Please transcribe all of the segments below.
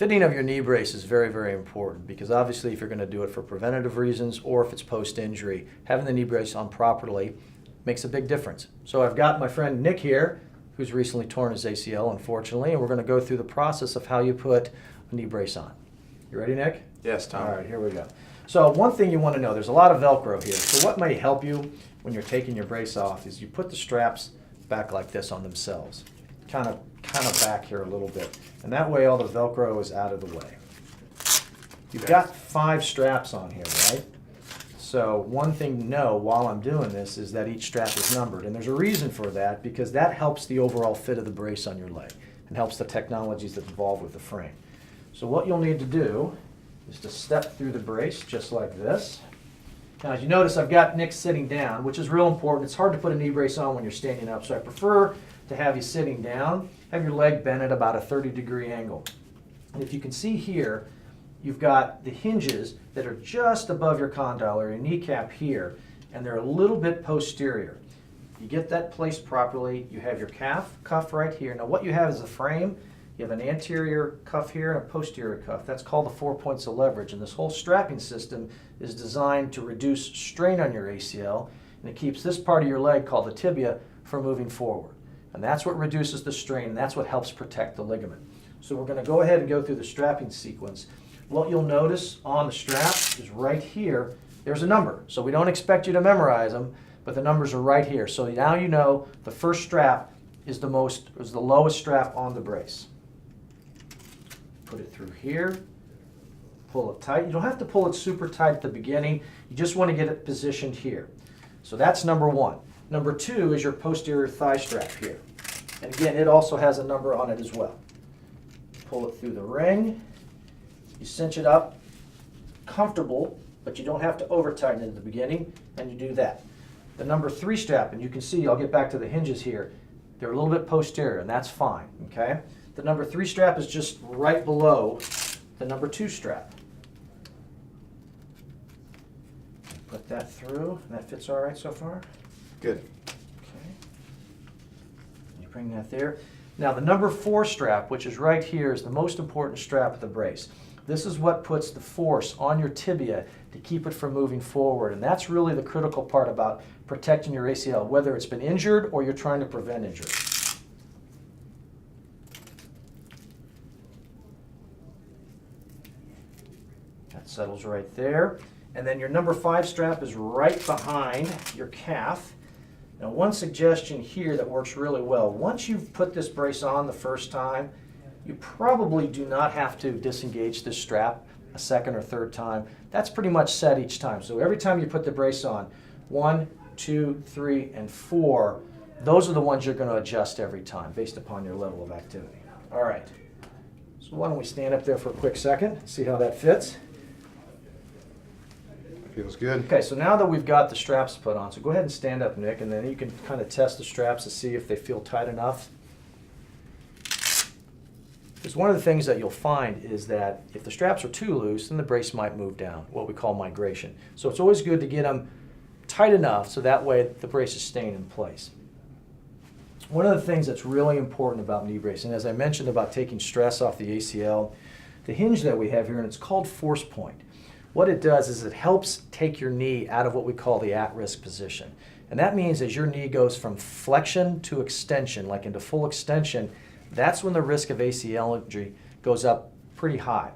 Fitting of your knee brace is very, very important because obviously if you're going to do it for preventative reasons or if it's post-injury, having the knee brace on properly makes a big difference. So I've got my friend Nick here who's recently torn his ACL, unfortunately, and we're going to go through the process of how you put a knee brace on. You ready, Nick? Yes, Tom. All right, here we go. So one thing you want to know, there's a lot of Velcro here. So what may help you when you're taking your brace off is you put the straps back like this on themselves. Kind of back here a little bit. And that way all the Velcro is out of the way. You've got 5 straps on here, right? So one thing to know while I'm doing this is that each strap is numbered. And there's a reason for that because that helps the overall fit of the brace on your leg and helps the technologies that involved with the frame. So what you'll need to do is to step through the brace just like this. Now as you notice I've got Nick sitting down, which is real important. It's hard to put a knee brace on when you're standing up, so I prefer to have you sitting down, have your leg bent at about a 30-degree angle. And if you can see here, you've got the hinges that are just above your condyle or your kneecap here, and they're a little bit posterior. You get that placed properly, you have your calf cuff right here. Now what you have is a frame. You have an anterior cuff here and a posterior cuff. That's called the 4 points of leverage, and this whole strapping system is designed to reduce strain on your ACL, and it keeps this part of your leg called the tibia from moving forward. And that's what reduces the strain, and that's what helps protect the ligament. So we're going to go ahead and go through the strapping sequence. What you'll notice on the strap is right here, there's a number. So we don't expect you to memorize them, but the numbers are right here. So now you know the first strap is the lowest strap on the brace. Put it through here, pull it tight. You don't have to pull it super tight at the beginning. You just want to get it positioned here. So that's number 1. Number 2 is your posterior thigh strap here. And again, it also has a number on it as well. Pull it through the ring. You cinch it up, comfortable, but you don't have to over tighten it at the beginning, and you do that. The number 3 strap, and you can see, I'll get back to the hinges here, they're a little bit posterior, and that's fine, okay? The number 3 strap is just right below the number 2 strap. Put that through, and that fits all right so far? Good. Okay. You bring that there. Now the number 4 strap, which is right here, is the most important strap of the brace. This is what puts the force on your tibia to keep it from moving forward, and that's really the critical part about protecting your ACL, whether it's been injured or you're trying to prevent injury. That settles right there. And then your number 5 strap is right behind your calf. Now one suggestion here that works really well, once you've put this brace on the first time, you probably do not have to disengage this strap a second or third time. That's pretty much set each time. So every time you put the brace on, 1, 2, 3, and 4, those are the ones you're going to adjust every time based upon your level of activity. All right. So why don't we stand up there for a quick second, see how that fits. Feels good. Okay, so now that we've got the straps put on, so go ahead and stand up, Nick, and then you can kind of test the straps to see if they feel tight enough. Because one of the things that you'll find is that if the straps are too loose, then the brace might move down, what we call migration. So it's always good to get them tight enough so that way the brace is staying in place. One of the things that's really important about knee brace, and as I mentioned about taking stress off the ACL, the hinge that we have here, and it's called force point. What it does is it helps take your knee out of what we call the at-risk position. And that means as your knee goes from flexion to extension, like into full extension, that's when the risk of ACL injury goes up pretty high.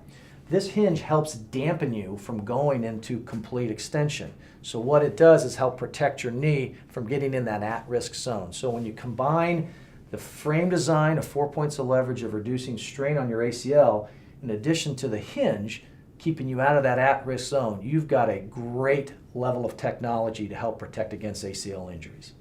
This hinge helps dampen you from going into complete extension. So what it does is help protect your knee from getting in that at-risk zone. So when you combine the frame design of 4 points of leverage of reducing strain on your ACL, in addition to the hinge, keeping you out of that at-risk zone, you've got a great level of technology to help protect against ACL injuries.